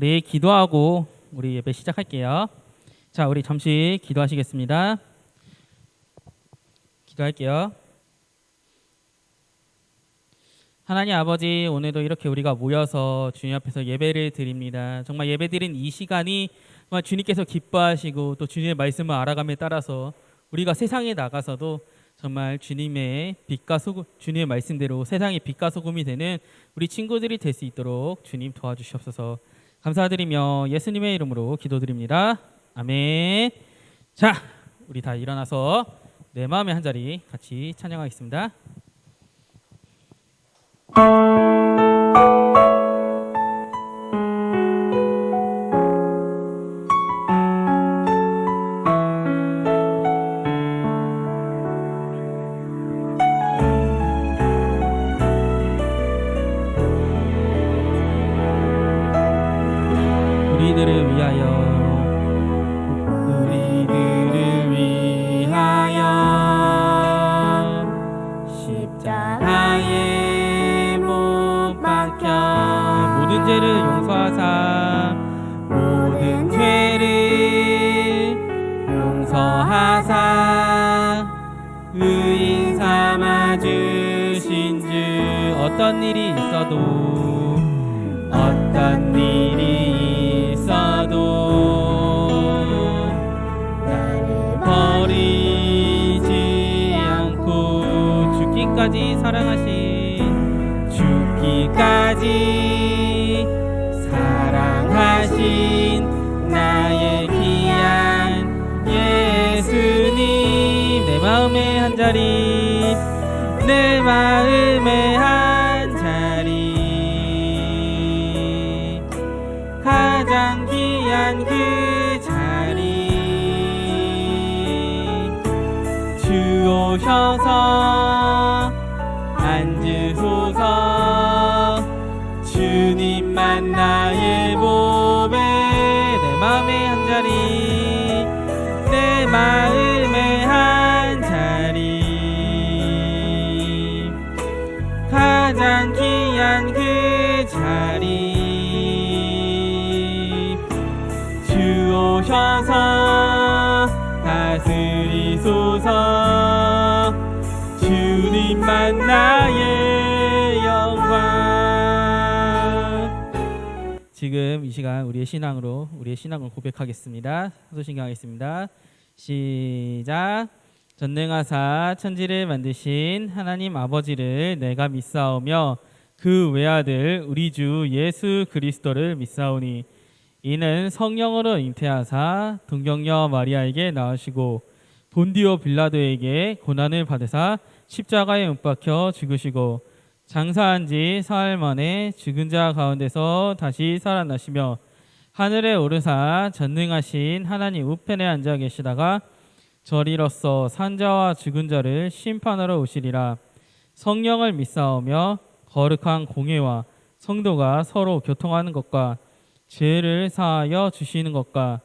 우리 기도하고 우리 예배 시작할게요. 자, 우리 잠시 기도하시겠습니다. 기도할게요. 하나님 아버지, 오늘도 이렇게 우리가 모여서 주님 앞에서 예배를 드립니다. 정말 예배드린 이 시간이 정말 주님께서 기뻐하시고 또 주님의 말씀을 알아감에 따라서 우리가 세상에 나가서도 정말 주님의 빛과 소금, 주님의 말씀대로 세상의 빛과 소금이 되는 우리 친구들이 될 수 있도록 주님 도와주시옵소서. 감사드리며 예수님의 이름으로 기도드립니다. 아멘. 자, 우리 다 일어나서 내 마음의 한 자리 같이 찬양하겠습니다. 우리들을 위하여 십자가에 못 박혀 모든 죄를 용서하사 모든 죄를 용서하사 의인 삼아 주신 주 어떤 일이 있어도 나를 버리지 않고 죽기까지 사랑하신 나의 귀한 예수님. 내 마음의 한 자리 가장 귀한 그 자리 주 오셔서 앉으소서. 주님만 나의 보배. 내 마음의 한 자리 가장 귀한 그 자리 주 오셔서 다스리소서. 주님만 나의 영광. 지금 이 시간 우리의 신앙을 고백하겠습니다. 사도신경하겠습니다. 시작. 전능하사 천지를 만드신 하나님 아버지를 내가 믿사오며 그 외아들 우리 주 예수 그리스도를 믿사오니 이는 성령으로 잉태하사 동정녀 마리아에게 낳으시고 본디오 빌라도에게 고난을 받으사 십자가에 못 박혀 죽으시고 장사한 지 사흘 만에 죽은 자 가운데서 다시 살아나시며 하늘에 오르사 전능하신 하나님 우편에 앉아 계시다가 저리로서 산자와 죽은 자를 심판하러 오시리라. 성령을 믿사오며 거룩한 공회와 성도가 서로 교통하는 것과 죄를 사하여 주시는 것과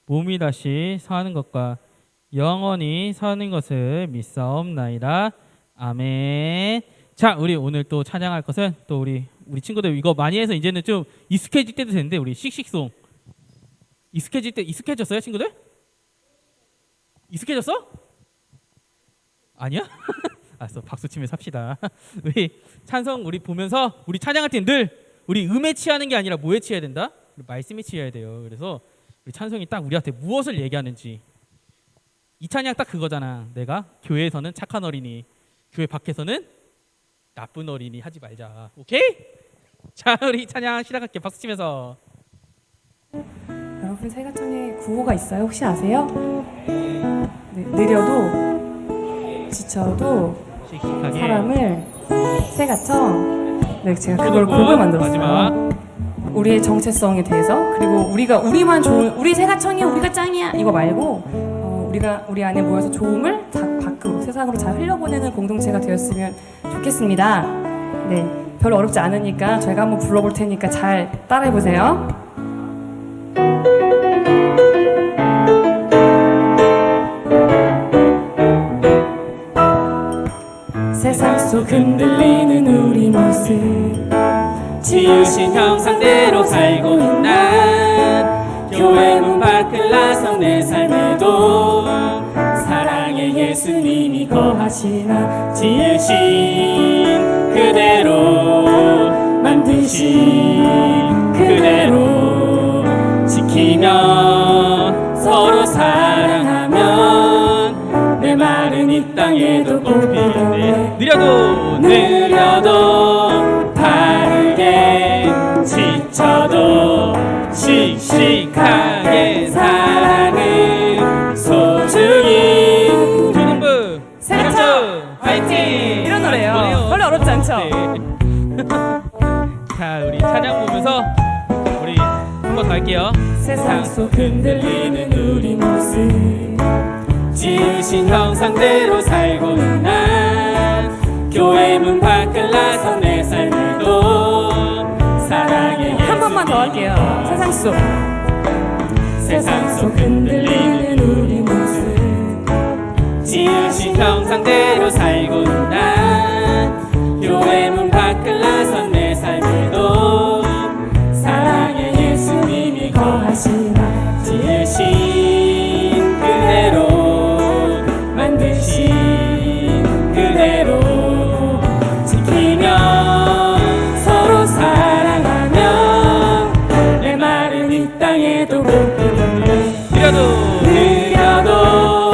몸이 다시 사는 것과 영원히 사는 것을 믿사옵나이다. 아멘. 자, 우리 오늘 또 찬양할 것은 또 우리 친구들 이거 많이 해서 이제는 좀 익숙해질 때도 됐는데 우리 씩씩송 익숙해졌어요, 친구들? 익숙해졌어? 아니야? 알았어, 박수 치며 삽시다. 우리 찬송 우리 보면서 우리 찬양할 때는 늘 우리 음에 취하는 게 아니라 뭐에 취해야 된다? 말씀에 취해야 돼요. 그래서 우리 찬송이 딱 우리한테 무엇을 얘기하는지. 이 찬양 딱 그거잖아. 내가 교회에서는 착한 어린이, 교회 밖에서는 나쁜 어린이 하지 말자. 오케이? 자, 우리 찬양 시작할게. 박수 치면서. 여러분 새가청에 구호가 있어요? 혹시 아세요? 네, 느려도 지쳐도 씩씩하게. 사람을 새가청. 네, 제가 그걸 곡을 만들었어요. 마지막. 우리의 정체성에 대해서, 그리고 우리만 좋은, 우리 새가청이야, 우리가 짱이야 이거 말고 우리 안에 모여서 좋음을 밖으로 세상으로 잘 흘려보내는 공동체가 되었으면 좋겠습니다. 네, 별로 어렵지 않으니까 저희가 한번 불러볼 테니까 잘 따라해보세요. 세상 속 흔들리는 우리 모습 지으신 형상대로 살고 있나. 내 삶에도 사랑의 예수님이 거하시나 지으신 그대로 만드신 그대로 지키며 서로 사랑하면 내 마른 이 땅에도 꽃피겠네. 느려도 바르게 지쳐도 씩씩하게 사랑을 소중히 주님부 세차 화이팅! 이런 노래예요. 원래 어렵지 않죠? 네. 자, 우리 찬양 보면서 우리 한번 더 할게요. 세상 속 흔들리는 우리 모습 지으신 형상대로 살고는 난 교회 문 밖을 나선 내 삶에도 사랑의 예수님 한 번만 더 할게요. 세상 속 흔들리는 우리 모습 지으신 형상대로 살고는 난 교회 문 밖을 나선 내 삶에도 사랑의 예수님이 거하시나 지으신 그대로 만드신 그대로 지키며 서로 사랑하며 내 마른 이 땅에도 느려도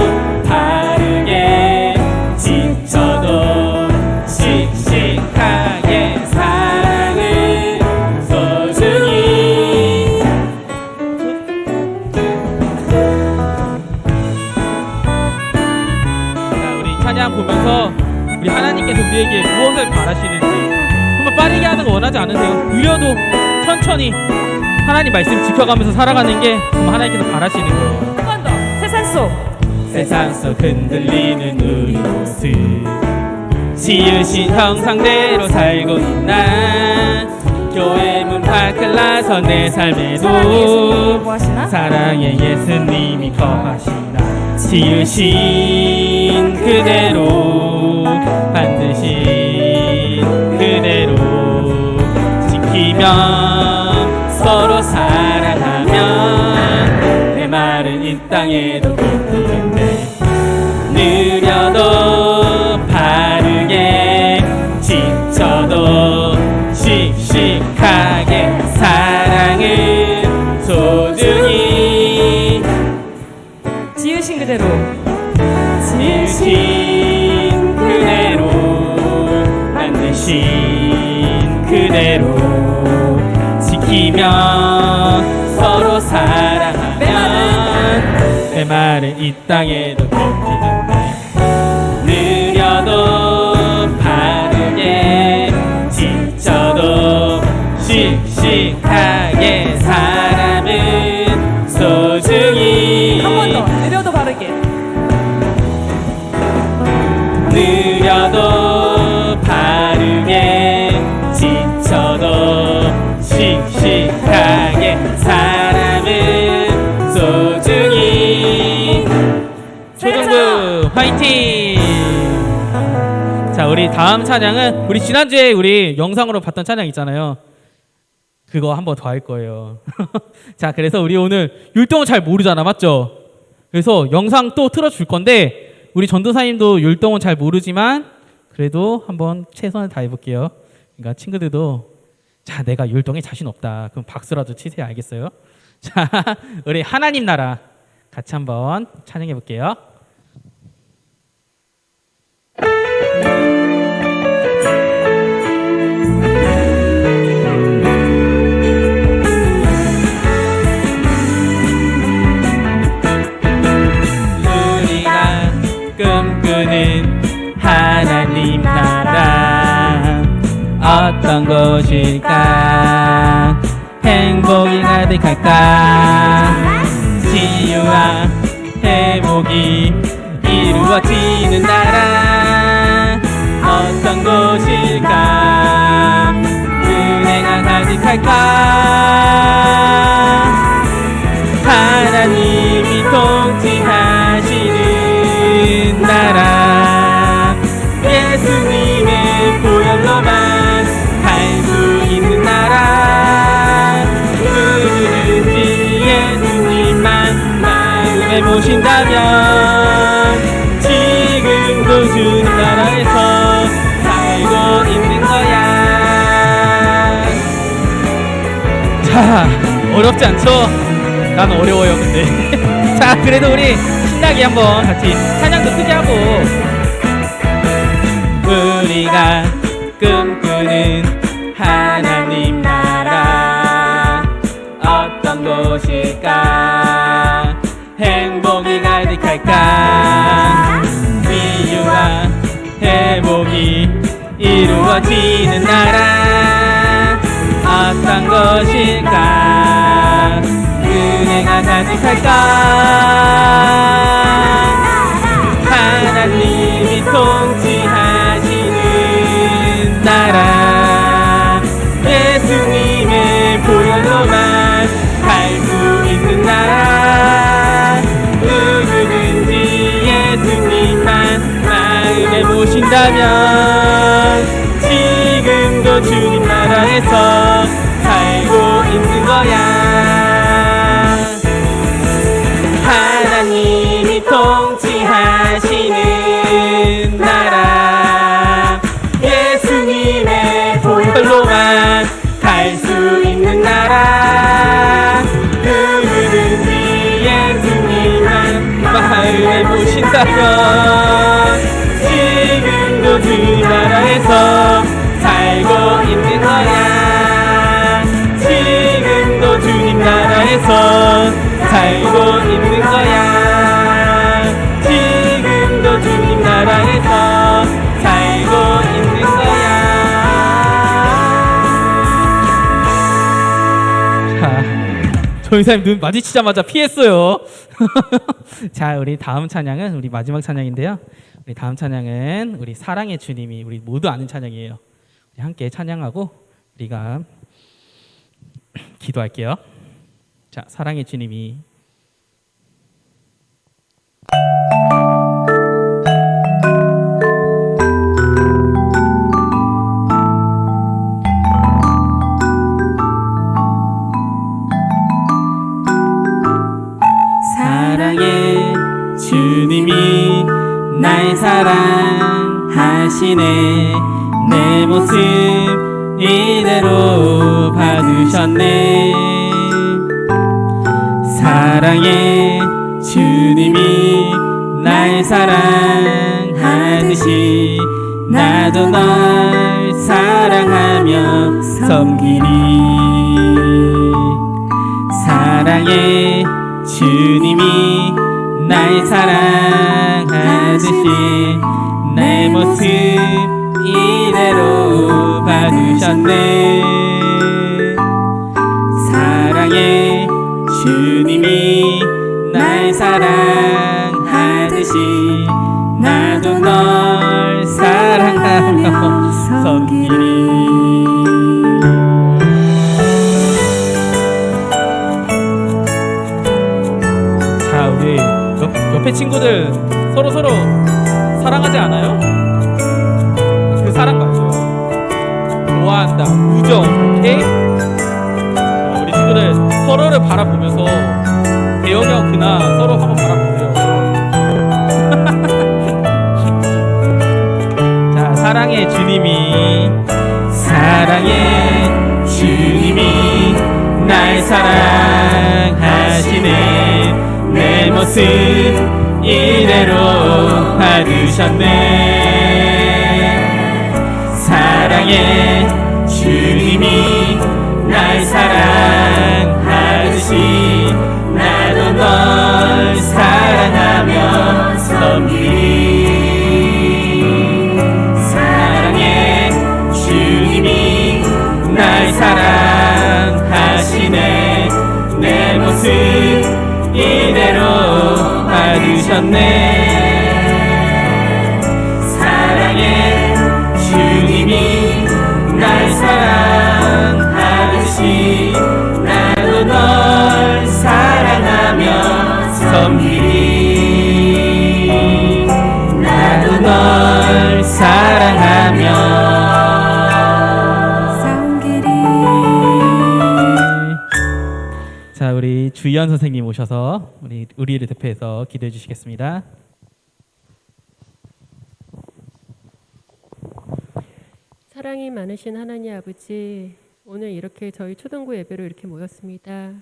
바르게 지쳐도 씩씩하게 사랑을 소중히 자, 우리 찬양 보면서 우리 하나님께서 우리에게 무엇을 바라시는지 정말 빠르게 하는 거 원하지 않으세요? 느려도 천천히 하나님 말씀 지켜가면서 살아가는 게 정말 하나님께서 바라시는 거예요. 한 번 더. 세상 속 흔들리는 우리 모습 지으신 형상대로 살고 있는 난 교회 문 밖을 나선 내 삶에도 사랑의 예수님이 거하시나 지으신 그대로 만드신 그대로 지키며 서로 사랑하면 내 마른 이 땅에도 꽃피겠네. 느려도 바르게 지쳐도 씩씩하게 사랑을 소중히 지으신 그대로 만드신 그대로 지키며 서로 사랑하면 내 말은 이 땅에도 꽃피겠네. 느려도 바르게 지쳐도 씩씩하게 사람은 소중히 한 번 더. 느려도 바르게 느려도 바르게 지쳐도 씩씩하게 사람은 소중히 초등부 화이팅! 자, 우리 다음 찬양은 우리 지난주에 우리 영상으로 봤던 찬양 있잖아요. 그거 한 번 더 할 거예요. 자, 그래서 우리 오늘 율동을 잘 모르잖아, 맞죠? 그래서 영상 또 틀어줄 건데 우리 전도사님도 율동은 잘 모르지만 그래도 한번 최선을 다해볼게요. 그러니까 친구들도 자, 내가 율동에 자신 없다. 그럼 박수라도 치세요. 알겠어요? 자, 우리 하나님 나라 같이 한번 찬양해 볼게요. 우리가 꿈꾸는 하나님 나라 어떤 곳일까? 행복이 가득할까? 치유와 회복이 이루어지는 나라 어떤 곳일까? 은혜가 가득할까? 하나님이 통치하시는 나라 예수님의 보혈로만 갈 수 있는 나라 누구든지 예수님만 말려 모신다면 지금도 주님 나라에서 살고 있는 거야. 자, 어렵지 않죠? 난 어려워요 근데. 자, 그래도 우리 신나게 한번 같이 찬양도 크게 하고, 우리가 꿈꾸는 하나님 나라 어떤 곳일까? 행복이 가득할까? 위유와 회복이 이루어지는 나라 어떤 곳일까? 은혜가 가득할까? 하나님이 통치하시는 나라 예수님의 보혈로만 갈 수 있는 나라 누구든지 예수님만 마음에 모신다면 지금도 주님 나라에서 살고 있는 거야. 하나님이 통치하시는 나라 예수님의 보혈로만 갈 수 있는 나라 누구든지 예수님만 마음에 모신다면 지금도 주님 나라에서 살고 있는 거야. 지금도 주님 나라에서 살고 있는 거야. 지금도 주님 나라에서 살고 있는 거야. 자, 조인사님 눈 마주치자마자 피했어요. 자, 우리 다음 찬양은 우리 마지막 찬양인데요. 우리 다음 찬양은 우리 사랑의 주님이 우리 모두 아는 찬양이에요. 우리 함께 찬양하고 우리가 기도할게요. 자, 사랑의 주님이 사랑의 주님이 날 사랑하시네 내 모습 이대로 받으셨네 사랑의 주님이 날 사랑하듯이 나도 널 사랑하며 섬기리 사랑의 주님이 날 사랑하듯이 내 모습 이대로 받으셨네 사랑의 주님이 날 사랑하듯이 나도 널 사랑하며 섬기리 자, 우리 옆에 친구들 서로 사랑하지 않아요? 그 사랑 맞죠? 좋아한다, 우정, 오케이? 자, 우리 친구들 서로를 바라보면서 대영이 형 그나 서로 한번 바라보세요. 자, 사랑의 주님이 날 사랑하시네 내 모습 이대로 받으셨네 사랑의 주님이 날 사랑하듯이 나도 널 사랑하며 섬기리 사랑의 주님이 날 사랑하시네 내 모습 이대로 받으셨네 사랑의 주님이 날 사랑하듯이 나도 널 사랑하며 섬기리 나도 널 사랑하며 섬기리 자, 우리 주희연 선생님 오셔서 우리를 대표해서 기도해 주시겠습니다. 사랑이 많으신 하나님 아버지, 오늘 이렇게 저희 초등부 예배로 이렇게 모였습니다.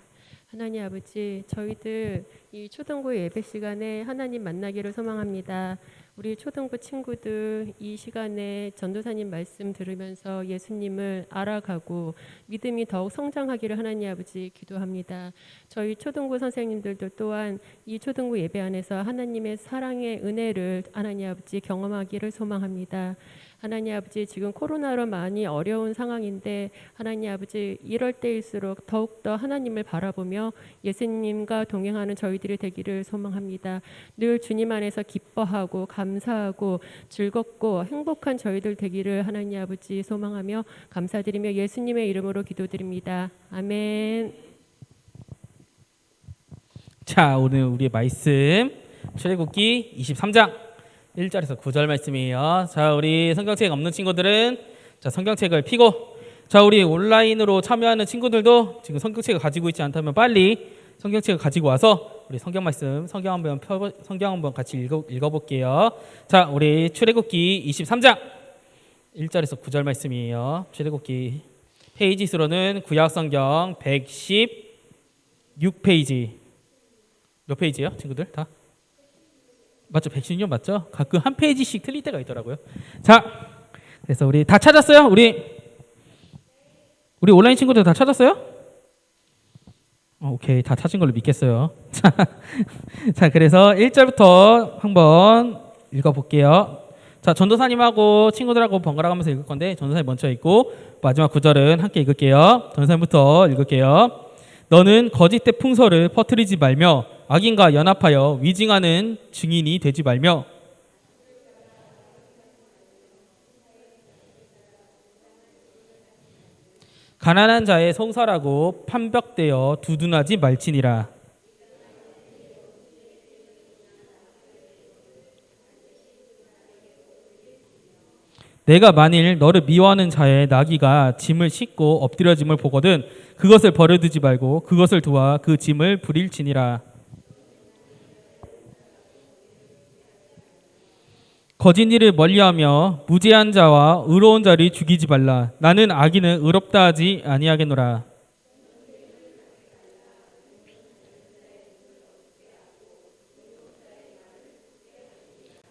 하나님 아버지, 저희들 이 초등부 예배 시간에 하나님 만나기를 소망합니다. 우리 초등부 친구들 이 시간에 전도사님 말씀 들으면서 예수님을 알아가고 믿음이 더욱 성장하기를 하나님 아버지 기도합니다. 저희 초등부 선생님들도 또한 이 초등부 예배 안에서 하나님의 사랑의 은혜를 하나님 아버지 경험하기를 소망합니다. 하나님 아버지, 지금 코로나로 많이 어려운 상황인데 하나님 아버지, 이럴 때일수록 더욱더 하나님을 바라보며 예수님과 동행하는 저희들이 되기를 소망합니다. 늘 주님 안에서 기뻐하고 감사하고 즐겁고 행복한 저희들 되기를 하나님 아버지 소망하며 감사드리며 예수님의 이름으로 기도드립니다. 아멘. 자, 오늘 우리의 말씀 출애굽기 23장 1절에서 9절 말씀이에요. 자, 우리 성경책 없는 친구들은 자, 성경책을 펴고, 자, 우리 온라인으로 참여하는 친구들도 지금 성경책을 가지고 있지 않다면 빨리 성경책을 가지고 와서 우리 성경 말씀, 성경 한번 같이 읽어볼게요. 자, 우리 출애굽기 23장 1절에서 9절 말씀이에요. 출애굽기 페이지 수로는 구약 성경 116페이지. 몇 페이지예요, 친구들? 다? 맞죠? 116 맞죠? 가끔 한 페이지씩 틀릴 때가 있더라고요. 자, 그래서 우리 다 찾았어요? 우리 온라인 친구들 다 찾았어요? 오케이, 다 찾은 걸로 믿겠어요. 자, 그래서 1절부터 한번 읽어볼게요. 자, 전도사님하고 친구들하고 번갈아 가면서 읽을 건데 전도사님 먼저 읽고 마지막 9절은 함께 읽을게요. 전도사님부터 읽을게요. 너는 거짓된 풍설을 퍼뜨리지 말며 악인과 연합하여 위증하는 증인이 되지 말며 가난한 자의 송사라고 판벽되어 두둔하지 말지니라. 내가 만일 너를 미워하는 자의 나귀가 짐을 싣고 엎드려짐을 보거든 그것을 버려두지 말고 그것을 도와 그 짐을 부릴지니라. 거짓 일을 멀리하며 무죄한 자와 의로운 자를 죽이지 말라. 나는 악인은 의롭다 하지 아니하겠노라.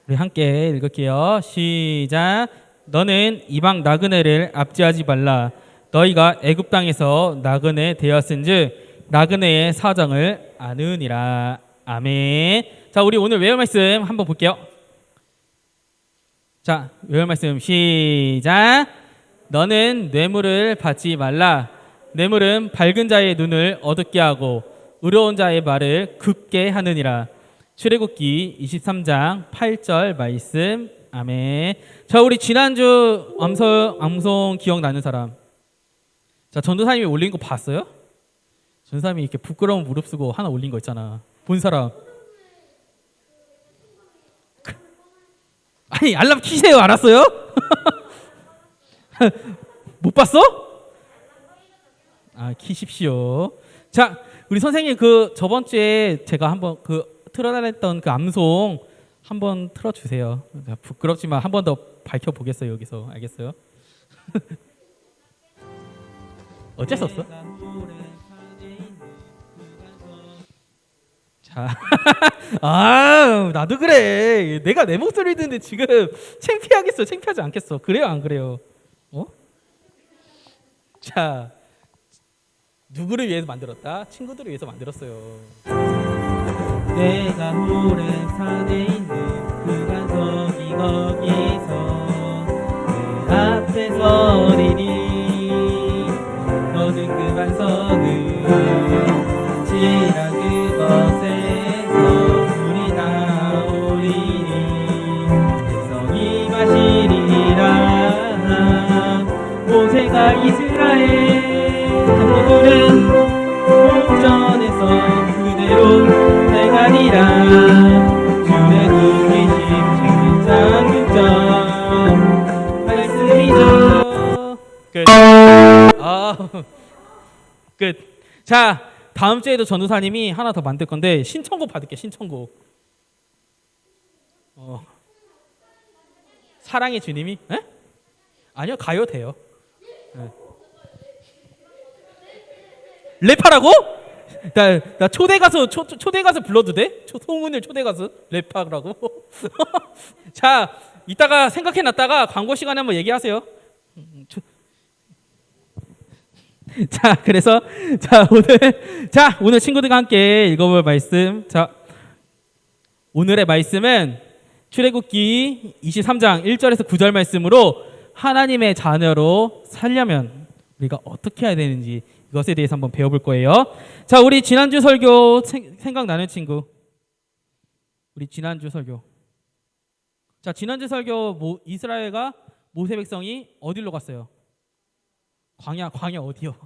우리 함께 읽을게요. 시작. 너는 이방 나그네를 압제하지 말라. 너희가 애굽 땅에서 나그네 되었은즉 나그네의 사정을 아느니라. 아멘. 자, 우리 오늘 외울 말씀 한번 볼게요. 자, 외울 말씀 시작. 너는 뇌물을 받지 말라. 뇌물은 밝은 자의 눈을 어둡게 하고 의로운 자의 말을 긋게 하느니라. 출애굽기 23장 8절 말씀. 아멘. 자, 우리 지난주 암송 기억나는 사람? 자, 전도사님이 올린 거 봤어요? 전도사님이 이렇게 부끄러운 무릎 쓰고 하나 올린 거 있잖아. 본 사람? 아니, 알람 키세요. 알았어요? 못 봤어? 아, 키십시오. 자, 우리 선생님 그 저번 주에 제가 한번 그 틀어달랬던 그 암송 한번 틀어주세요. 부끄럽지만 한 번 더 밝혀보겠어요. 여기서. 알겠어요? 어째 썼어? 자, 아, 나도 그래. 내가 내 목소리 듣는데 지금 창피하겠어? 창피하지 않겠어? 그래요, 안 그래요? 자, 누구를 위해서 만들었다? 친구들을 위해서 만들었어요. 내가 오랜 산에 있는 그 반석이 거기서 그 앞에 서리니 너는 그 반석을 지라 그것에서 물이 나오리니 백성이 마시리라. 모세가 이스라엘 장로들은 목전에서 그대로 행하리라. 출애굽기 17장 6절 말씀이죠. 끝. 끝. 자, 다음 주에도 전도사님이 하나 더 만들 건데 신청곡 받을게. 신청곡. 사랑의 주님이? 에? 아니요, 가요 돼요. 네. 랩하라고? 나 초대 가수 초대 가수 불러도 돼? 소문을 초대 가수 랩하라고? 자, 이따가 생각해 놨다가 광고 시간에 한번 얘기하세요. 자, 그래서 오늘 친구들과 함께 읽어볼 말씀. 자, 오늘의 말씀은 출애굽기 23장 1절에서 9절 말씀으로 하나님의 자녀로 살려면 우리가 어떻게 해야 되는지 이것에 대해서 한번 배워볼 거예요. 자, 우리 지난주 설교 생각나는 친구. 우리 지난주 설교. 자, 지난주 설교 이스라엘과 모세 백성이 어디로 갔어요? 광야 어디요?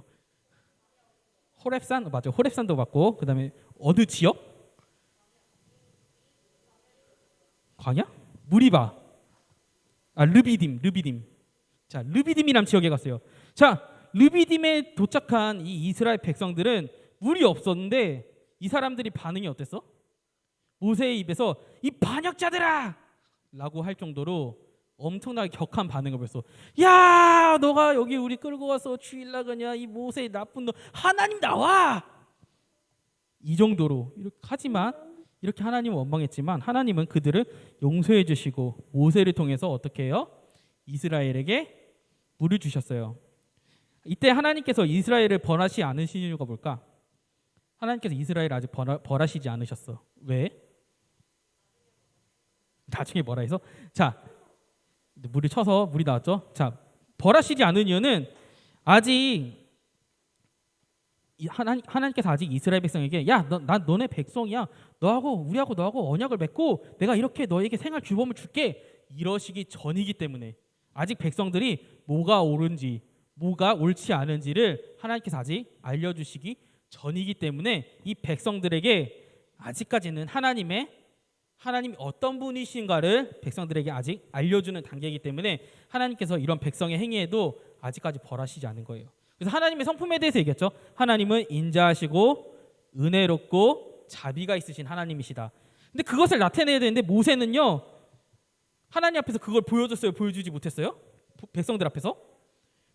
호렙산 맞죠? 호렙산도 맞고 그다음에 어느 지역? 광야? 무리바. 르비딤. 자, 르비딤이란 지역에 갔어요. 자, 르비딤에 도착한 이 이스라엘 백성들은 물이 없었는데 이 사람들이 반응이 어땠어? 모세의 입에서 이 반역자들아! 라고 할 정도로 엄청나게 격한 반응을 보였어. 야, 너가 여기 우리 끌고 와서 죽일라 그냐? 이 모세의 나쁜 놈, 하나님 나와! 이 정도로 하지만 이렇게 하나님은 원망했지만 하나님은 그들을 용서해 주시고 모세를 통해서 어떻게 해요? 이스라엘에게 물을 주셨어요. 이때 하나님께서 이스라엘을 벌하시 않으신 이유가 뭘까? 하나님께서 이스라엘을 아직 벌하시지 않으셨어. 왜? 나중에 뭐라 해서? 자, 물을 쳐서 물이 나왔죠. 자, 벌하시지 않은 이유는 아직 하나님께서 아직 이스라엘 백성에게 야, 난 너네 백성이야. 우리하고 너하고 언약을 맺고 내가 이렇게 너에게 생활 규범을 줄게. 이러시기 전이기 때문에 아직 백성들이 뭐가 옳은지 뭐가 옳지 않은지를 하나님께서 아직 알려주시기 전이기 때문에 이 백성들에게 아직까지는 하나님이 어떤 분이신가를 백성들에게 아직 알려주는 단계이기 때문에 하나님께서 이런 백성의 행위에도 아직까지 벌하시지 않은 거예요. 그래서 하나님의 성품에 대해서 얘기했죠. 하나님은 인자하시고 은혜롭고 자비가 있으신 하나님이시다. 근데 그것을 나타내야 되는데 모세는요, 하나님 앞에서 그걸 보여줬어요? 보여주지 못했어요? 백성들 앞에서?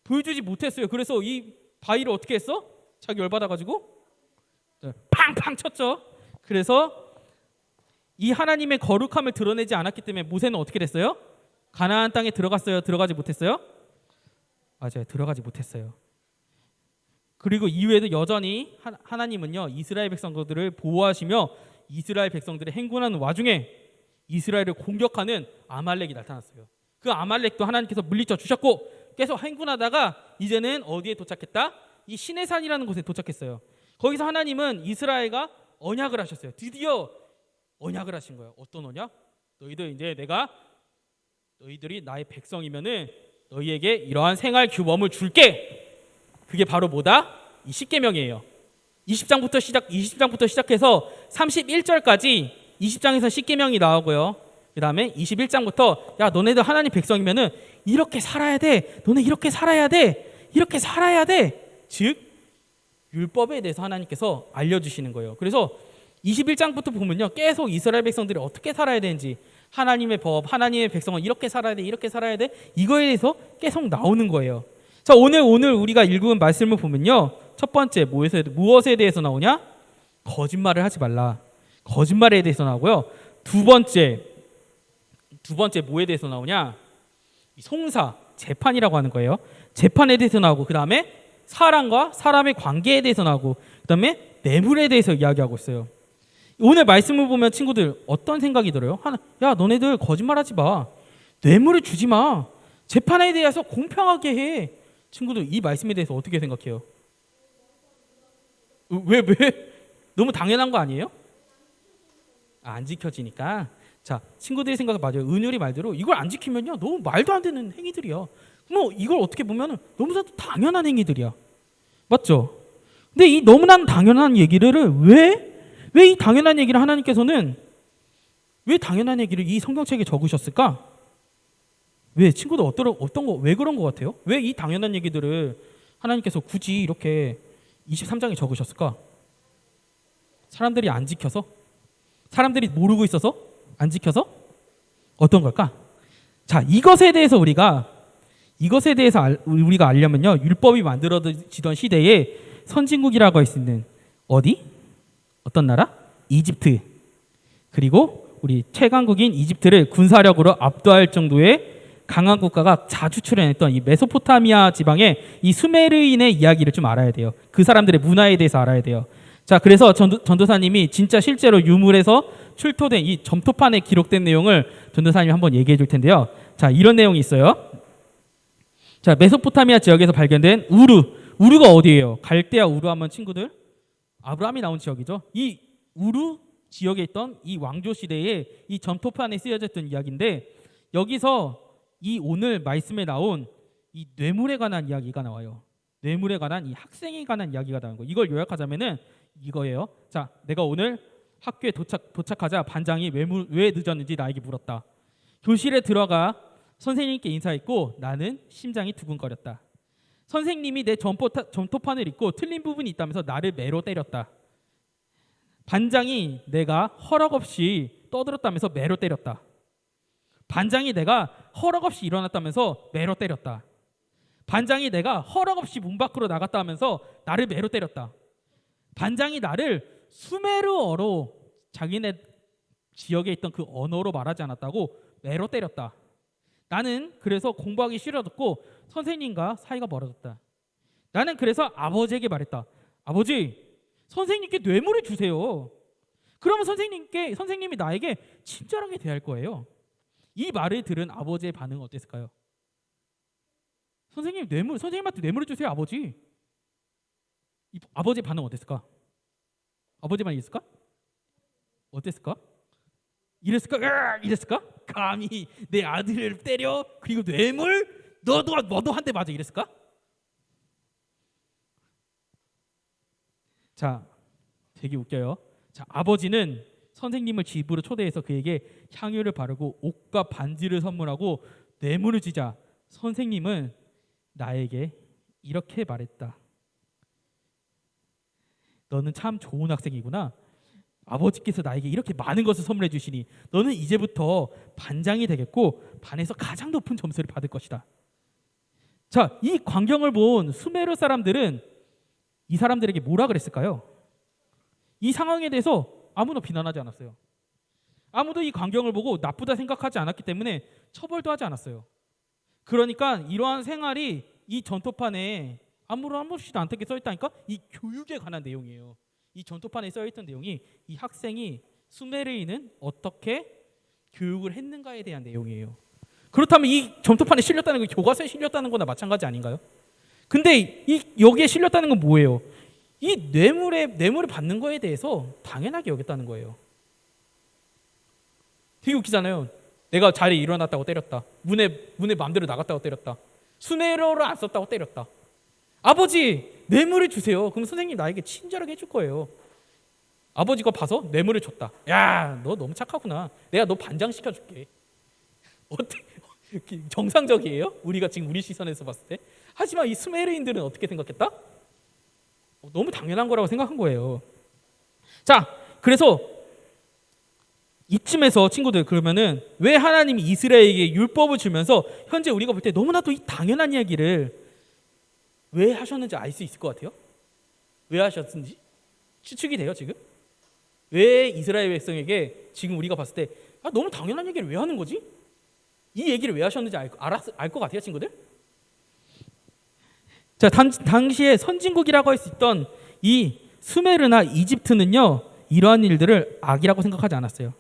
보여주지 못했어요. 그래서 이 바위를 어떻게 했어? 자기 열받아가지고 팡팡 쳤죠. 그래서 이 하나님의 거룩함을 드러내지 않았기 때문에 모세는 어떻게 됐어요? 가나안 땅에 들어갔어요? 들어가지 못했어요? 맞아요. 들어가지 못했어요. 그리고 이후에도 여전히 하나님은요, 이스라엘 백성들을 보호하시며 이스라엘 백성들의 행군하는 와중에 이스라엘을 공격하는 아말렉이 나타났어요. 그 아말렉도 하나님께서 물리쳐 주셨고 계속 행군하다가 이제는 어디에 도착했다? 이 시내산이라는 곳에 도착했어요. 거기서 하나님은 이스라엘과 언약을 하셨어요. 드디어 언약을 하신 거예요. 어떤 언약? 너희들이 나의 백성이면은 너희에게 이러한 생활 규범을 줄게. 그게 바로 뭐다? 이 십계명이에요. 20장부터 시작해서 31절까지 20장에서 십계명이 나오고요. 그다음에 21장부터 야, 너네들 하나님 백성이면은 이렇게 살아야 돼. 너네 이렇게 살아야 돼. 이렇게 살아야 돼. 즉 율법에 대해서 하나님께서 알려주시는 거예요. 그래서 21장부터 보면요, 계속 이스라엘 백성들이 어떻게 살아야 되는지, 하나님의 법, 하나님의 백성은 이렇게 살아야 돼, 이렇게 살아야 돼, 이거에 대해서 계속 나오는 거예요. 자, 오늘 우리가 읽은 말씀을 보면요, 첫 번째 무엇에 대해서 나오냐? 거짓말을 하지 말라. 거짓말에 대해서 나오고요. 두 번째 뭐에 대해서 나오냐? 송사, 재판이라고 하는 거예요. 재판에 대해서 나오고, 그 다음에 사람과 사람의 관계에 대해서 나오고, 그 다음에 뇌물에 대해서 이야기하고 있어요. 오늘 말씀을 보면 친구들 어떤 생각이 들어요? 야, 너네들 거짓말하지 마. 뇌물을 주지 마. 재판에 대해서 공평하게 해. 친구들 이 말씀에 대해서 어떻게 생각해요? 왜? 너무 당연한 거 아니에요? 안 지켜지니까. 자, 친구들이 생각은 맞아요. 은율이 말대로 이걸 안 지키면요, 너무 말도 안 되는 행위들이야. 뭐 이걸 어떻게 보면 너무나도 당연한 행위들이야. 맞죠? 근데 이 너무나 당연한 얘기를 왜 이 당연한 얘기를 하나님께서는 왜 당연한 얘기를 이 성경책에 적으셨을까? 왜 친구들 왜 그런 것 같아요? 왜 이 당연한 얘기들을 하나님께서 굳이 이렇게 23장에 적으셨을까? 사람들이 안 지켜서? 사람들이 모르고 있어서? 안 지켜서? 어떤 걸까? 자, 이것에 대해서 우리가 알려면요, 율법이 만들어지던 시대에 선진국이라고 할 수 있는 어디? 어떤 나라? 이집트. 그리고 우리 최강국인 이집트를 군사력으로 압도할 정도의 강한 국가가 자주 출연했던 이 메소포타미아 지방의 이 수메르인의 이야기를 좀 알아야 돼요. 그 사람들의 문화에 대해서 알아야 돼요. 자, 그래서 전도사님이 진짜 실제로 유물에서 출토된 이 점토판에 기록된 내용을 전도사님이 한번 얘기해 줄 텐데요. 자, 이런 내용이 있어요. 자, 메소포타미아 지역에서 발견된 우르가 어디예요? 갈대아 우르 하면 친구들 아브라함이 나온 지역이죠. 이 우르 지역에 있던 이 왕조 시대에 이 점토판에 쓰여져 있던 이야기인데, 여기서 이 오늘 말씀에 나온 이 뇌물에 관한 이야기가 나와요. 뇌물에 관한 이 학생에 관한 이야기가 나온 거. 이걸 요약하자면은 이거예요. 자, 내가 오늘 학교에 도착하자 반장이 왜 늦었는지 나에게 물었다. 교실에 들어가 선생님께 인사했고 나는 심장이 두근거렸다. 선생님이 내 점토판을 읽고 틀린 부분이 있다면서 나를 매로 때렸다. 반장이 내가 허락 없이 떠들었다면서 매로 때렸다. 반장이 내가 허락 없이 일어났다면서 매로 때렸다. 반장이 내가 허락 없이 문 밖으로 나갔다면서 나를 매로 때렸다. 반장이 나를 수메르어로 자기네 지역에 있던 그 언어로 말하지 않았다고 매로 때렸다. 나는 그래서 공부하기 싫어졌고 선생님과 사이가 멀어졌다. 나는 그래서 아버지에게 말했다. 아버지, 선생님께 뇌물을 주세요. 그러면 선생님이 나에게 친절하게 대할 거예요. 이 말을 들은 아버지의 반응은 어땠을까요? 선생님한테 뇌물을 주세요, 아버지. 아버지의 반응 어땠을까? 아버지만 이랬을까? 어땠을까? 이랬을까? 감히 내 아들을 때려? 그리고 뇌물? 너도 한 대 맞아, 이랬을까? 자, 되게 웃겨요. 자, 아버지는 선생님을 집으로 초대해서 그에게 향유를 바르고 옷과 반지를 선물하고 뇌물을 주자 선생님은 나에게 이렇게 말했다. 너는 참 좋은 학생이구나. 아버지께서 나에게 이렇게 많은 것을 선물해 주시니 너는 이제부터 반장이 되겠고 반에서 가장 높은 점수를 받을 것이다. 자, 이 광경을 본 수메르 사람들은 이 사람들에게 뭐라 그랬을까요? 이 상황에 대해서 아무도 비난하지 않았어요. 아무도 이 광경을 보고 나쁘다 생각하지 않았기 때문에 처벌도 하지 않았어요. 그러니까 이러한 생활이 이 전토판에 아무렇지도 않게 써있다니까. 이 교육에 관한 내용이에요. 이 전토판에 써있던 내용이 이 학생이 수메르인은 어떻게 교육을 했는가에 대한 내용이에요. 그렇다면 이 전토판에 실렸다는 건 교과서에 실렸다는 거나 마찬가지 아닌가요? 근데 여기에 실렸다는 건 뭐예요? 이 뇌물을 받는 거에 대해서 당연하게 여겼다는 거예요. 되게 웃기잖아요. 내가 자리에 일어났다고 때렸다. 문에 마음대로 나갔다고 때렸다. 수메르어를 안 썼다고 때렸다. 아버지, 뇌물을 주세요. 그럼 선생님 나에게 친절하게 해줄 거예요. 아버지가 봐서 뇌물을 줬다. 야, 너 너무 착하구나. 내가 너 반장시켜줄게. 어때? 정상적이에요? 우리 시선에서 봤을 때. 하지만 이 수메르인들은 어떻게 생각했다? 너무 당연한 거라고 생각한 거예요. 자, 그래서 이쯤에서 친구들, 그러면은 왜 하나님이 이스라엘에게 율법을 주면서 현재 우리가 볼 때 너무나도 이 당연한 이야기를 왜 하셨는지 알 수 있을 것 같아요? 왜 하셨는지 추측이 돼요 지금? 왜 이스라엘 백성에게 지금 우리가 봤을 때 너무 당연한 얘기를 왜 하는 거지? 이 얘기를 왜 하셨는지 알 것 같아요 친구들? 자, 당시에 선진국이라고 할 수 있던 이 수메르나 이집트는요 이러한 일들을 악이라고 생각하지 않았어요.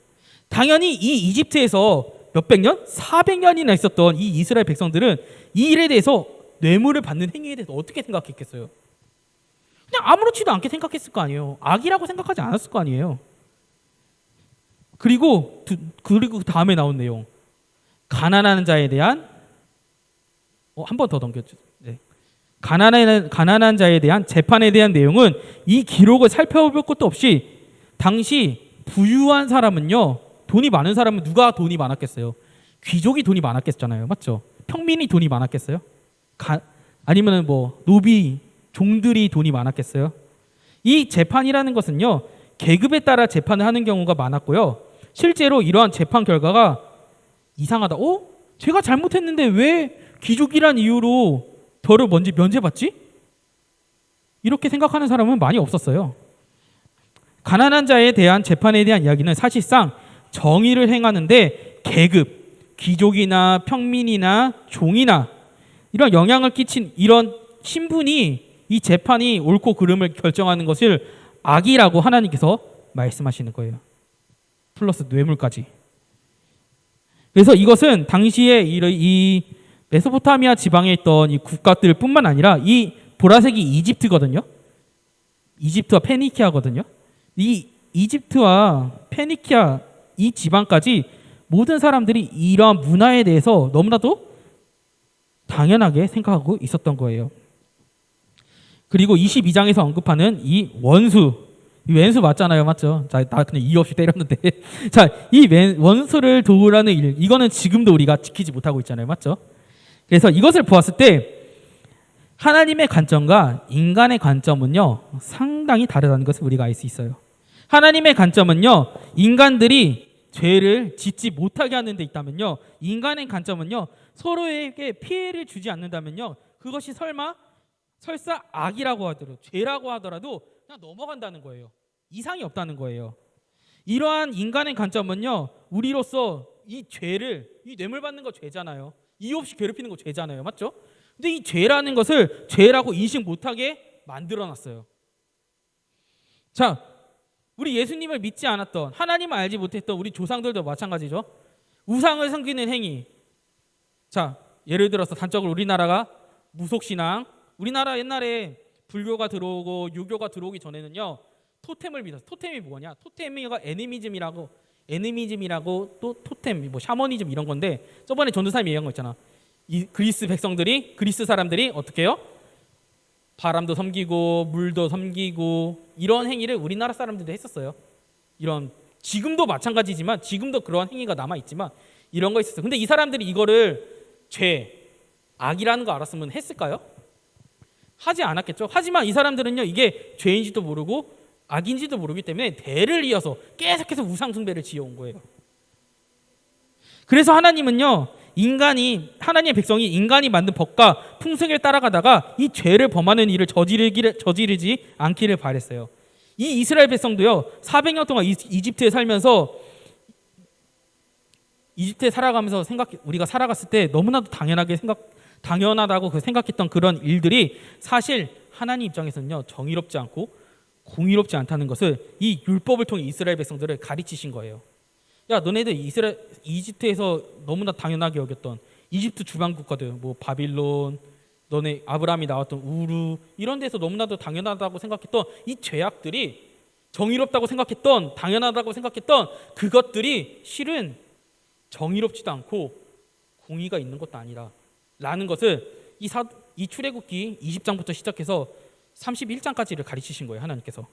당연히 이 이집트에서 몇백 년? 400년이나 있었던 이 이스라엘 백성들은 이 일에 대해서 뇌물을 받는 행위에 대해서 어떻게 생각했겠어요? 그냥 아무렇지도 않게 생각했을 거 아니에요. 악이라고 생각하지 않았을 거 아니에요. 그리고 그 다음에 나온 내용, 가난한 자에 대한 한 번 더 넘겨주세요. 네. 가난한 자에 대한 재판에 대한 내용은 이 기록을 살펴볼 것도 없이 당시 부유한 사람은요, 돈이 많은 사람은 누가 돈이 많았겠어요? 귀족이 돈이 많았겠잖아요, 맞죠? 평민이 돈이 많았겠어요? 아니면은 뭐 노비 종들이 돈이 많았겠어요? 이 재판이라는 것은요 계급에 따라 재판을 하는 경우가 많았고요. 실제로 이러한 재판 결과가 이상하다. 제가 잘못했는데 왜 귀족이란 이유로 저를 먼저 면제받지? 이렇게 생각하는 사람은 많이 없었어요. 가난한 자에 대한 재판에 대한 이야기는 사실상 정의를 행하는데 계급, 귀족이나 평민이나 종이나 이런 영향을 끼친 이런 신분이 이 재판이 옳고 그름을 결정하는 것을 악이라고 하나님께서 말씀하시는 거예요. 플러스 뇌물까지. 그래서 이것은 당시에 이 메소포타미아 지방에 있던 이 국가들뿐만 아니라 이 보라색이 이집트거든요. 이집트와 페니키아거든요. 이 이집트와 페니키아 이 지방까지 모든 사람들이 이러한 문화에 대해서 너무나도 당연하게 생각하고 있었던 거예요. 그리고 22장에서 언급하는 이 원수, 이 왼수 맞잖아요, 맞죠? 자, 나 그냥 이유 없이 때렸는데, 자, 이 원수를 도우라는 일, 이거는 지금도 우리가 지키지 못하고 있잖아요, 맞죠? 그래서 이것을 보았을 때 하나님의 관점과 인간의 관점은요 상당히 다르다는 것을 우리가 알 수 있어요. 하나님의 관점은요 인간들이 죄를 짓지 못하게 하는 데 있다면요, 인간의 관점은요 서로에게 피해를 주지 않는다면요 그것이 설사 악이라고 하더라도 죄라고 하더라도 그냥 넘어간다는 거예요. 이상이 없다는 거예요. 이러한 인간의 관점은요 우리로서 이 죄를, 이 뇌물 받는 거 죄잖아요. 이유 없이 괴롭히는 거 죄잖아요, 맞죠? 근데 이 죄라는 것을 죄라고 인식 못하게 만들어놨어요. 자, 우리 예수님을 믿지 않았던, 하나님을 알지 못했던 우리 조상들도 마찬가지죠. 우상을 섬기는 행위. 자, 예를 들어서 단적으로 우리나라가 무속신앙, 우리나라 옛날에 불교가 들어오고 유교가 들어오기 전에는요 토템을 믿었어요. 토템이 뭐냐? 토템이가 애니미즘이라고 또 토템, 뭐 샤머니즘 이런 건데, 저번에 전도사님이 얘기한 거 있잖아. 이 그리스 사람들이 어떻게 해요? 바람도 섬기고 물도 섬기고 이런 행위를 우리나라 사람들도 했었어요. 이런, 지금도 마찬가지지만 지금도 그런 행위가 남아 있지만 이런 거 있었어요. 근데 이 사람들이 이거를 죄, 악이라는 거 알았으면 했을까요? 하지 않았겠죠. 하지만 이 사람들은요 이게 죄인지도 모르고 악인지도 모르기 때문에 대를 이어서 계속해서 우상 숭배를 지어온 거예요. 그래서 하나님은요 하나님의 백성이 인간이 만든 법과 풍습을 따라가다가 이 죄를 범하는 일을 저지르지 않기를 바랬어요. 이 이스라엘 백성도요 400년 동안 이집트에 살면서 이집트에 살아가면서 우리가 살아갔을 때 너무나도 당연하다고 생각했던 그런 일들이 사실 하나님 입장에서는요 정의롭지 않고 공의롭지 않다는 것을 이 율법을 통해 이스라엘 백성들을 가르치신 거예요. 야, 너네들 이집트에서 너무나 당연하게 여겼던 이집트 주변 국가들, 뭐 바빌론, 너네 아브라함이 나왔던 우루, 이런 데서 너무나도 당연하다고 생각했던 이 죄악들이, 정의롭다고 생각했던, 당연하다고 생각했던 그것들이 실은 정의롭지도 않고 공의가 있는 것도 아니라 라는 것을 이 출애굽기 20장부터 시작해서 31장까지를 가르치신 거예요, 하나님께서.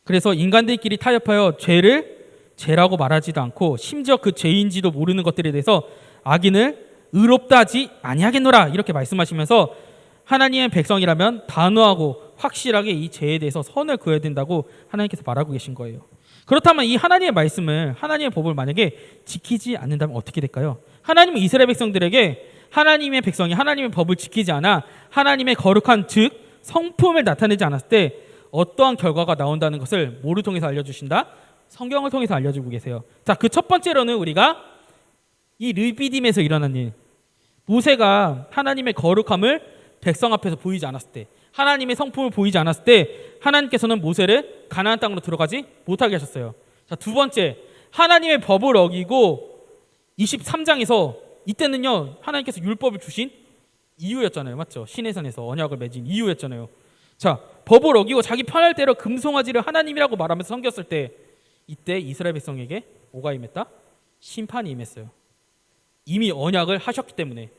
그래서 인간들끼리 타협하여 죄를 죄라고 말하지도 않고 심지어 그 죄인지도 모르는 것들에 대해서 악인을 의롭다 하지 아니하겠노라 이렇게 말씀하시면서 하나님의 백성이라면 단호하고 확실하게 이 죄에 대해서 선을 그어야 된다고 하나님께서 말하고 계신 거예요. 그렇다면 이 하나님의 말씀을, 하나님의 법을 만약에 지키지 않는다면 어떻게 될까요? 하나님은 이스라엘 백성들에게 하나님의 백성이 하나님의 법을 지키지 않아 하나님의 거룩한 즉 성품을 나타내지 않았을 때 어떠한 결과가 나온다는 것을 뭐를 통해서 알려주신다? 성경을 통해서 알려주고 계세요. 자, 그 첫 번째로는 우리가 이 르비딤에서 일어난 일, 모세가 하나님의 거룩함을 백성 앞에서 보이지 않았을 때, 하나님의 성품을 보이지 않았을 때 하나님께서는 모세를 가나안 땅으로 들어가지 못하게 하셨어요. 자, 두 번째, 하나님의 법을 어기고 23장에서 이때는요 하나님께서 율법을 주신 이유였잖아요, 맞죠? 시내산에서 언약을 맺은 이유였잖아요. 자, 법을 어기고 자기 편할 대로 금송아지를 하나님이라고 말하면서 섬겼을 때 이때 이스라엘 백성에게 뭐가 임했다? 심판이 임했어요. 이미 언약을 하셨기 때문에.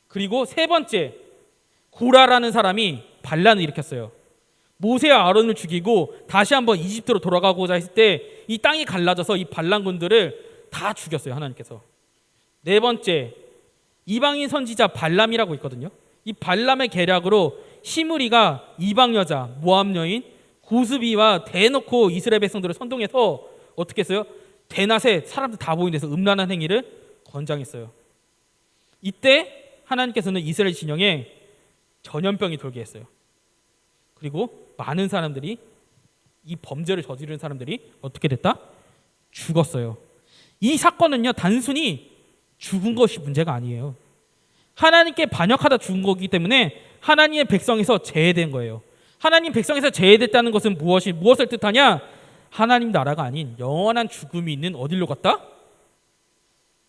그리고 세 번째, 고라라는 사람이 반란을 일으켰어요. 모세와 아론을 죽이고 다시 한번 이집트로 돌아가고자 했을 때 이 땅이 갈라져서 이 반란군들을 다 죽였어요, 하나님께서. 네 번째, 이방인 선지자 발람이라고 있거든요. 이 발람의 계략으로 시므리가 이방 여자 모압 여인 고스비와 대놓고 이스라엘 백성들을 선동해서 어떻게 했어요? 대낮에 사람들 다 보이는 데서 음란한 행위를 권장했어요. 이때 하나님께서는 이스라엘 진영에 전염병이 돌게 했어요. 그리고 많은 사람들이 이 범죄를 저지른 사람들이 어떻게 됐다? 죽었어요. 이 사건은요 단순히 죽은 것이 문제가 아니에요. 하나님께 반역하다 죽은 거기 때문에 하나님의 백성에서 제외된 거예요. 하나님 백성에서 제외됐다는 것은 무엇을 뜻하냐? 하나님 나라가 아닌 영원한 죽음이 있는 어디로 갔다?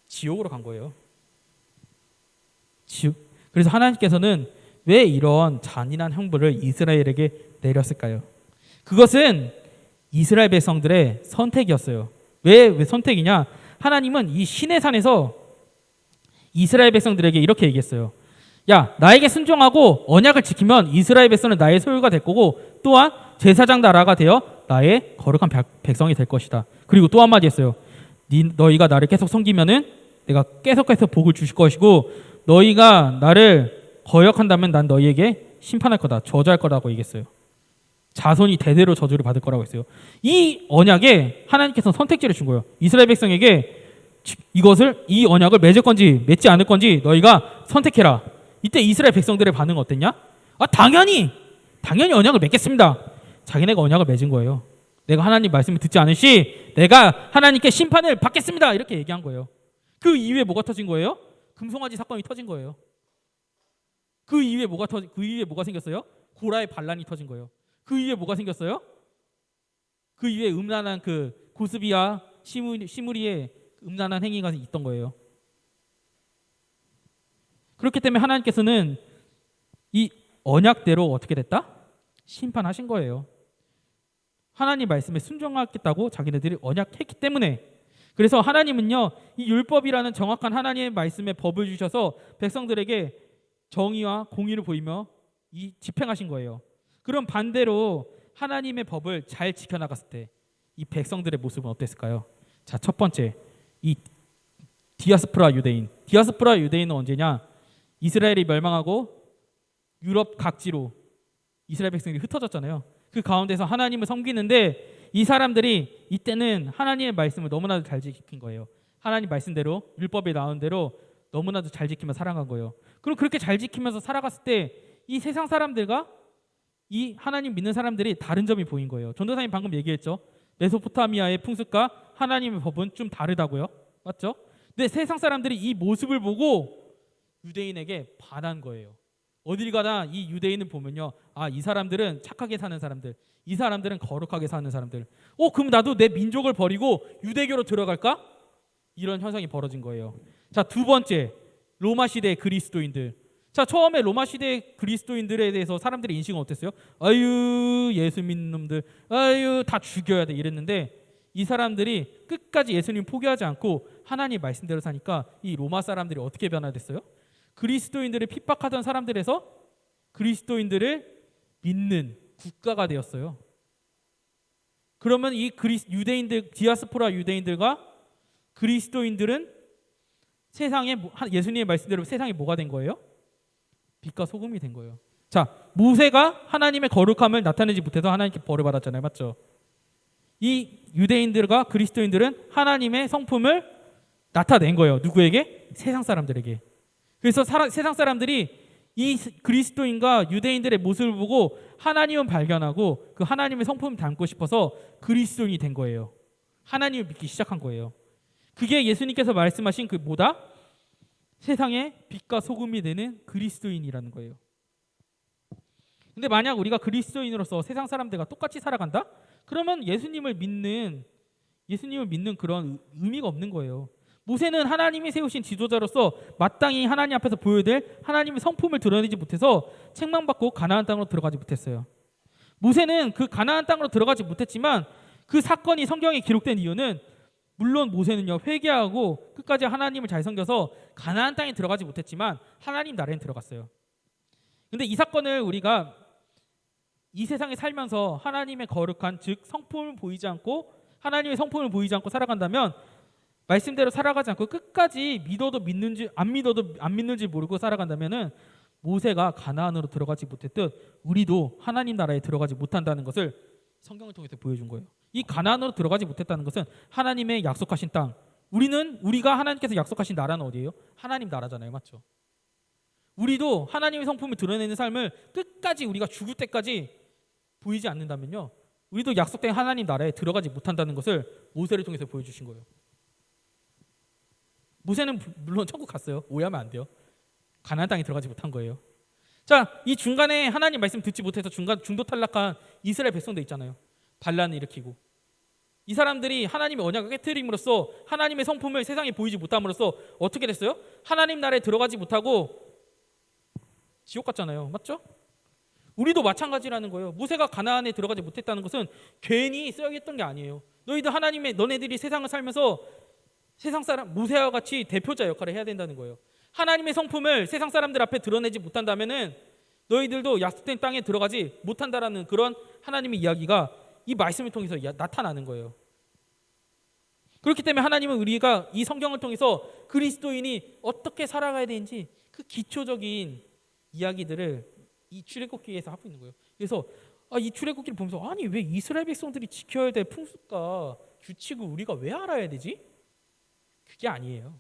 지옥으로 간 거예요. 지옥. 그래서 하나님께서는 왜 이런 잔인한 형벌을 이스라엘에게 내렸을까요? 그것은 이스라엘 백성들의 선택이었어요. 왜 선택이냐? 하나님은 이 시내산에서 이스라엘 백성들에게 이렇게 얘기했어요. 야, 나에게 순종하고 언약을 지키면 이스라엘 백성은 나의 소유가 될 거고 또한 제사장 나라가 되어 나의 거룩한 백성이 될 것이다. 그리고 또 한마디 했어요. 너희가 나를 계속 섬기면은 내가 계속해서 복을 주실 것이고 너희가 나를 거역한다면 난 너희에게 심판할 거다. 저주할 거라고 얘기했어요. 자손이 대대로 저주를 받을 거라고 했어요. 이 언약에 하나님께서 선택지를 준 거예요. 이스라엘 백성에게 이 언약을 맺을 건지 맺지 않을 건지 너희가 선택해라. 이때 이스라엘 백성들의 반응은 어땠냐? 당연히 언약을 맺겠습니다. 자기네가 언약을 맺은 거예요. 내가 하나님 말씀을 듣지 않은 시 내가 하나님께 심판을 받겠습니다. 이렇게 얘기한 거예요. 그 이후에 뭐가 터진 거예요? 금송아지 사건이 터진 거예요. 그 이후에 뭐가 생겼어요? 고라의 반란이 터진 거예요. 그 이후에 뭐가 생겼어요? 그 이후에 음란한 그 고스비와 시므리의 음란한 행위가 있던 거예요. 그렇기 때문에 하나님께서는 이 언약대로 어떻게 됐다? 심판하신 거예요. 하나님 말씀에 순종하겠다고 자기네들이 언약했기 때문에. 그래서 하나님은요 이 율법이라는 정확한 하나님의 말씀에 법을 주셔서 백성들에게 정의와 공의를 보이며 이 집행하신 거예요. 그럼 반대로 하나님의 법을 잘 지켜나갔을 때 이 백성들의 모습은 어땠을까요? 자, 첫 번째 이 디아스포라 유대인은 언제냐? 이스라엘이 멸망하고 유럽 각지로 이스라엘 백성들이 흩어졌잖아요. 그 가운데서 하나님을 섬기는데 이 사람들이 이때는 하나님의 말씀을 너무나도 잘 지킨 거예요. 하나님 말씀대로 율법에 나온 대로 너무나도 잘 지키며 살아간 거예요. 그럼 그렇게 잘 지키면서 살아갔을 때 이 세상 사람들과 이 하나님 믿는 사람들이 다른 점이 보인 거예요. 전도사님 방금 얘기했죠. 메소포타미아의 풍습과 하나님의 법은 좀 다르다고요. 맞죠? 근데 세상 사람들이 이 모습을 보고 유대인에게 반한 거예요. 어딜 가나 이 유대인을 보면요. 이 사람들은 착하게 사는 사람들. 이 사람들은 거룩하게 사는 사람들. 그럼 나도 내 민족을 버리고 유대교로 들어갈까? 이런 현상이 벌어진 거예요. 자, 두 번째. 로마 시대의 그리스도인들. 자, 처음에 로마 시대의 그리스도인들에 대해서 사람들의 인식은 어땠어요? 예수 믿는 놈들. 다 죽여야 돼 이랬는데 이 사람들이 끝까지 예수님 포기하지 않고 하나님 말씀대로 사니까 이 로마 사람들이 어떻게 변화됐어요? 그리스도인들을 핍박하던 사람들에서 그리스도인들을 믿는 국가가 되었어요. 그러면 이 유대인들, 디아스포라 유대인들과 그리스도인들은 세상에 예수님의 말씀대로 세상에 뭐가 된 거예요? 빛과 소금이 된 거예요. 자, 모세가 하나님의 거룩함을 나타내지 못해서 하나님께 벌을 받았잖아요. 맞죠? 이 유대인들과 그리스도인들은 하나님의 성품을 나타낸 거예요. 누구에게? 세상 사람들에게. 그래서 세상 사람들이 이 그리스도인과 유대인들의 모습을 보고 하나님을 발견하고 그 하나님의 성품을 닮고 싶어서 그리스도인이 된 거예요. 하나님을 믿기 시작한 거예요. 그게 예수님께서 말씀하신 그 뭐다? 세상의 빛과 소금이 되는 그리스도인이라는 거예요. 근데 만약 우리가 그리스도인으로서 세상 사람들과 똑같이 살아간다? 그러면 예수님을 믿는 그런 의미가 없는 거예요. 모세는 하나님이 세우신 지도자로서 마땅히 하나님 앞에서 보여야 될 하나님의 성품을 드러내지 못해서 책망받고 가나안 땅으로 들어가지 못했어요. 모세는 그 가나안 땅으로 들어가지 못했지만 그 사건이 성경에 기록된 이유는 물론 모세는요 회개하고 끝까지 하나님을 잘 섬겨서 가나안 땅에 들어가지 못했지만 하나님 나라에 들어갔어요. 근데 이 사건을 우리가 이 세상에 살면서 하나님의 거룩한 즉 성품을 보이지 않고 하나님의 성품을 보이지 않고 살아간다면 말씀대로 살아가지 않고 끝까지 믿어도 믿는지 안 믿어도 안 믿는지 모르고 살아간다면은 모세가 가나안으로 들어가지 못했듯 우리도 하나님 나라에 들어가지 못한다는 것을 성경을 통해서 보여준 거예요. 이 가나안으로 들어가지 못했다는 것은 하나님의 약속하신 땅, 우리가 하나님께서 약속하신 나라는 어디예요? 하나님 나라잖아요, 맞죠? 우리도 하나님의 성품을 드러내는 삶을 끝까지 우리가 죽을 때까지 보이지 않는다면요, 우리도 약속된 하나님 나라에 들어가지 못한다는 것을 모세를 통해서 보여주신 거예요. 모세는 물론 천국 갔어요. 오해하면 안 돼요. 가나안 땅에 들어가지 못한 거예요. 자, 이 중간에 하나님 말씀 듣지 못해서 중도 탈락한 이스라엘 백성도 있잖아요. 반란을 일으키고, 이 사람들이 하나님의 언약을 깨트림으로써 하나님의 성품을 세상에 보이지 못함으로써 어떻게 됐어요? 하나님 나라에 들어가지 못하고 지옥 갔잖아요, 맞죠? 우리도 마찬가지라는 거예요. 모세가 가나안에 들어가지 못했다는 것은 괜히 쓰여있던 게 아니에요. 너네들이 세상을 살면서 세상 사람 모세와 같이 대표자 역할을 해야 된다는 거예요. 하나님의 성품을 세상 사람들 앞에 드러내지 못한다면은 너희들도 약속된 땅에 들어가지 못한다라는 그런 하나님의 이야기가 이 말씀을 통해서 나타나는 거예요. 그렇기 때문에 하나님은 우리가 이 성경을 통해서 그리스도인이 어떻게 살아가야 되는지 그 기초적인 이야기들을 이 출애굽기에서 하고 있는 거예요. 그래서 이 출애굽기를 보면서 아니 왜 이스라엘 백성들이 지켜야 될 풍습과 규칙을 우리가 왜 알아야 되지? 그게 아니에요.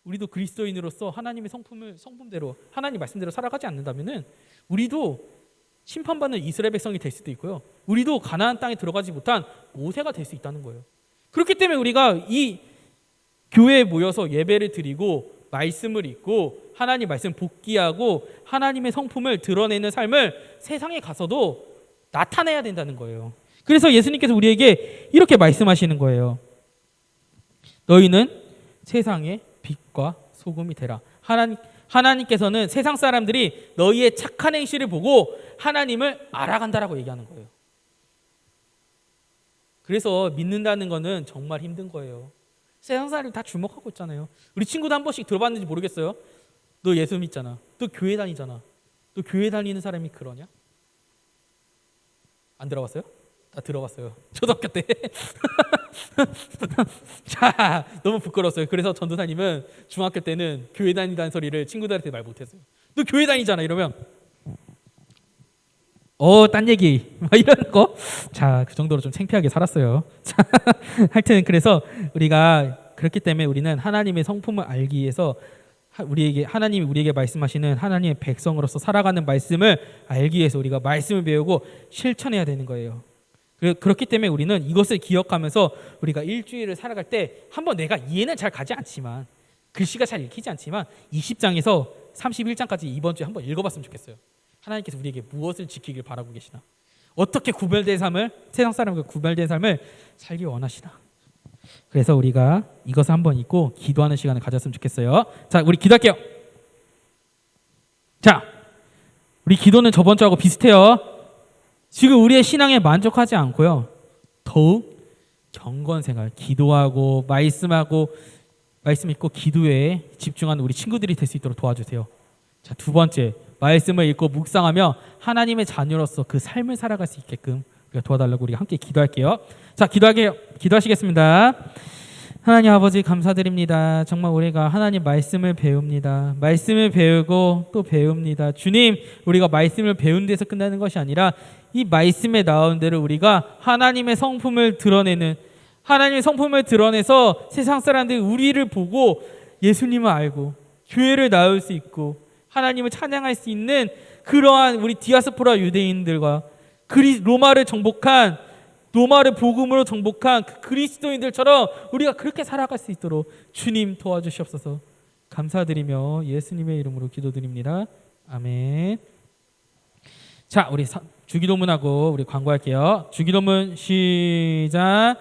우리도 그리스도인으로서 하나님의 성품대로 하나님 말씀대로 살아가지 않는다면은 우리도 심판받는 이스라엘 백성이 될 수도 있고요. 우리도 가나안 땅에 들어가지 못한 모세가 될 수 있다는 거예요. 그렇기 때문에 우리가 이 교회에 모여서 예배를 드리고 말씀을 읽고 하나님 말씀 복기하고 하나님의 성품을 드러내는 삶을 세상에 가서도 나타내야 된다는 거예요. 그래서 예수님께서 우리에게 이렇게 말씀하시는 거예요. 너희는 세상의 빛과 소금이 되라. 하나님께서는 세상 사람들이 너희의 착한 행실을 보고 하나님을 알아간다라고 얘기하는 거예요. 그래서 믿는다는 거는 정말 힘든 거예요. 세상 사람들 다 주목하고 있잖아요. 우리 친구도 한 번씩 들어봤는지 모르겠어요. 너 예수 믿잖아. 너 교회 다니잖아. 너 교회 다니는 사람이 그러냐? 안 들어봤어요? 다 들어봤어요. 초등학교 때. 자, 너무 부끄러웠어요. 그래서 전도사님은 중학교 때는 교회 다닌다는 소리를 친구들한테 말 못했어요. 너 교회 다니잖아 이러면 딴 얘기 막 이런 거. 자, 그 정도로 좀 창피하게 살았어요. 자, 하여튼 그래서 우리가 그렇기 때문에 우리는 하나님의 성품을 알기 위해서 하나님이 우리에게 말씀하시는 하나님의 백성으로서 살아가는 말씀을 알기 위해서 우리가 말씀을 배우고 실천해야 되는 거예요. 그렇기 때문에 우리는 이것을 기억하면서 우리가 일주일을 살아갈 때 한번 내가 이해는 잘 가지 않지만 글씨가 잘 읽히지 않지만 20장에서 31장까지 이번 주에 한번 읽어봤으면 좋겠어요. 하나님께서 우리에게 무엇을 지키길 바라고 계시나, 어떻게 구별된 삶을, 세상 사람과 구별된 삶을 살기 원하시나. 그래서 우리가 이것을 한번 읽고 기도하는 시간을 가졌으면 좋겠어요. 자, 우리 기도할게요. 자, 우리 기도는 저번 주하고 비슷해요. 지금 우리의 신앙에 만족하지 않고요, 더욱 경건 생활, 기도하고 말씀 읽고 기도에 집중하는 우리 친구들이 될 수 있도록 도와주세요. 자, 두 번째, 말씀을 읽고 묵상하며 하나님의 자녀로서 그 삶을 살아갈 수 있게끔 우리가 도와달라고 우리가 함께 기도할게요. 자, 기도하시겠습니다. 하나님 아버지 감사드립니다. 정말 우리가 하나님 말씀을 배웁니다. 말씀을 배우고 또 배웁니다. 주님, 우리가 말씀을 배운 데서 끝나는 것이 아니라 이 말씀에 나온 대로 우리가 하나님의 성품을 드러내서 세상 사람들이 우리를 보고 예수님을 알고 교회를 나올 수 있고 하나님을 찬양할 수 있는 그러한 우리 디아스포라 유대인들과 로마를 복음으로 정복한 그 그리스도인들처럼 우리가 그렇게 살아갈 수 있도록 주님 도와주시옵소서. 감사드리며 예수님의 이름으로 기도드립니다. 아멘. 자, 우리 주기도문하고 우리 광고할게요. 주기도문 시작.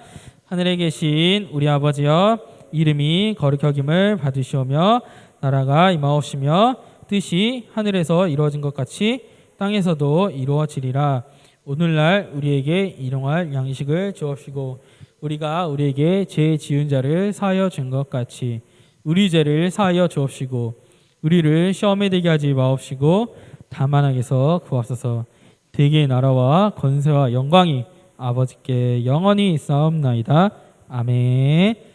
하늘에 계신 우리 아버지여, 이름이 거룩히 여김을 받으시오며 나라가 임하옵시며 뜻이 하늘에서 이루어진 것 같이 땅에서도 이루어지리라. 오늘날 우리에게 일용할 양식을 주옵시고 우리가 우리에게 죄 지은 자를 사하여 준 것 같이 우리 죄를 사하여 주옵시고 우리를 시험에 들게 하지 마옵시고 다만 악에서 구하옵소서. 대개의 나라와 권세와 영광이 아버지께 영원히 있사옵나이다. 아멘.